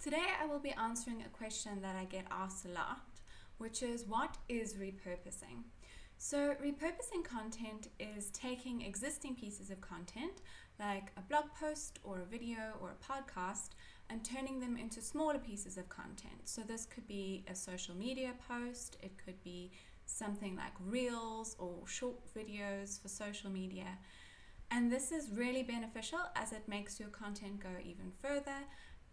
Today I will be answering a question that I get asked a lot, which is what is repurposing? So repurposing content is taking existing pieces of content like a blog post or a video or a podcast and turning them into smaller pieces of content. So this could be a social media post, it could be something like reels or short videos for social media. And this is really beneficial as it makes your content go even further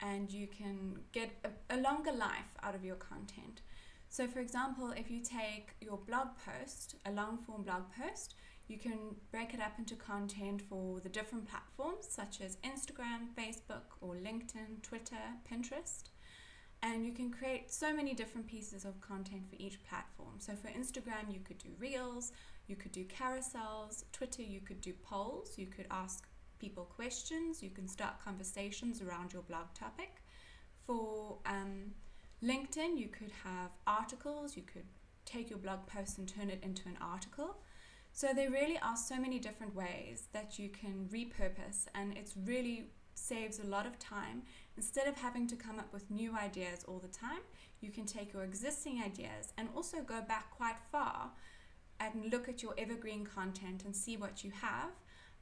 and you can get a longer life out of your content. So for example, if you take your blog post, a long form blog post, you can break it up into content for the different platforms such as Instagram, Facebook, or LinkedIn, Twitter, Pinterest. And you can create so many different pieces of content for each platform. So for Instagram, you could do reels, you could do carousels. Twitter, you could do polls, you could ask people questions, you can start conversations around your blog topic. For LinkedIn, you could have articles, you could take your blog post and turn it into an article. So there really are so many different ways that you can repurpose, and it's really saves a lot of time. Instead of having to come up with new ideas all the time, you can take your existing ideas and also go back quite far and look at your evergreen content and see what you have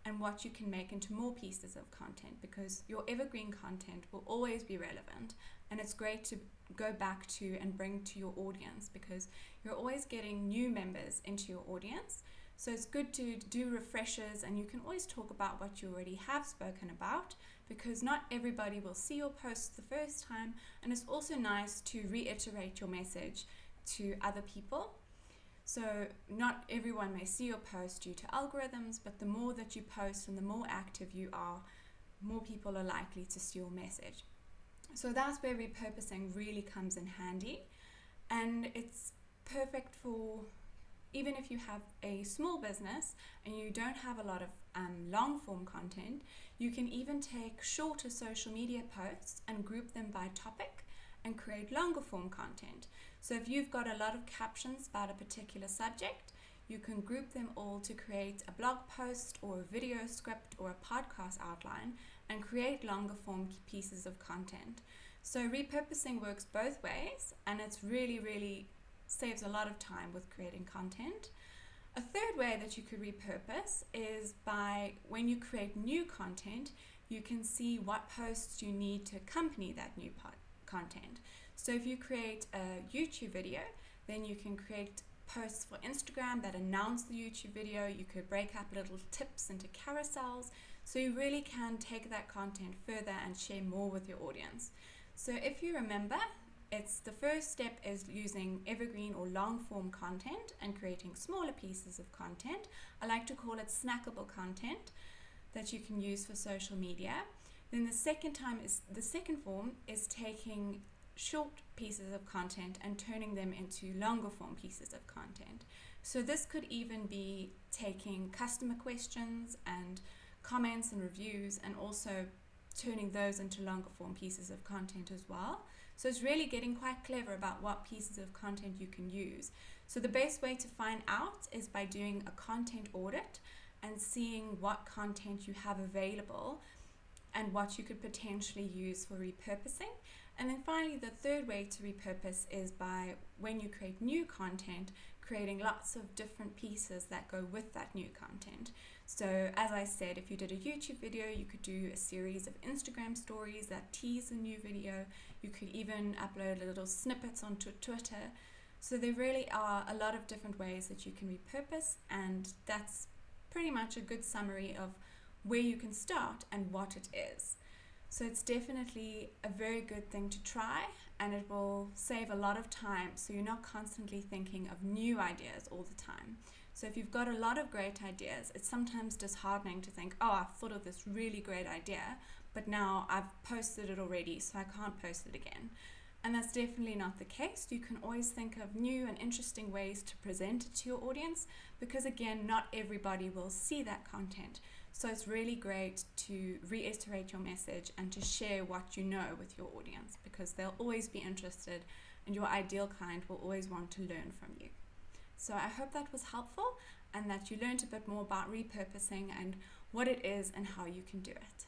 and what you can make into more pieces of content, because your evergreen content will always be relevant, and it's great to go back to and bring to your audience because you're always getting new members into your audience. So it's good to do refreshers, and you can always talk about what you already have spoken about, because not everybody will see your posts the first time, and it's also nice to reiterate your message to other people. So not everyone may see your post due to algorithms, but the more that you post and the more active you are, more people are likely to see your message. So that's where repurposing really comes in handy, and it's perfect for even if you have a small business and you don't have a lot of long form content. You can even take shorter social media posts and group them by topic and create longer form content. So if you've got a lot of captions about a particular subject, you can group them all to create a blog post or a video script or a podcast outline and create longer form pieces of content. So repurposing works both ways, and it's really saves a lot of time with creating content. A third way that you could repurpose is by when you create new content, you can see what posts you need to accompany that new content. So if you create a YouTube video, then you can create posts for Instagram that announce the YouTube video. You could break up little tips into carousels, so you really can take that content further and share more with your audience. So if you remember, it's the first step is using evergreen or long form content and creating smaller pieces of content. I like to call it snackable content that you can use for social media. Then the second form is taking short pieces of content and turning them into longer form pieces of content. So this could even be taking customer questions and comments and reviews and also turning those into longer form pieces of content as well. So it's really getting quite clever about what pieces of content you can use. So the best way to find out is by doing a content audit and seeing what content you have available and what you could potentially use for repurposing. And then finally, the third way to repurpose is by when you create new content, creating lots of different pieces that go with that new content. So as I said, if you did a YouTube video, you could do a series of Instagram stories that tease a new video. You could even upload little snippets onto Twitter. So there really are a lot of different ways that you can repurpose, and that's pretty much a good summary of where you can start and what it is. So it's definitely a very good thing to try, and it will save a lot of time, so you're not constantly thinking of new ideas all the time. So if you've got a lot of great ideas, it's sometimes disheartening to think, oh, I've thought of this really great idea, but now I've posted it already, so I can't post it again. And that's definitely not the case. You can always think of new and interesting ways to present it to your audience, because again, not everybody will see that content. So it's really great to reiterate your message and to share what you know with your audience, because they'll always be interested and your ideal client will always want to learn from you. So I hope that was helpful and that you learned a bit more about repurposing and what it is and how you can do it.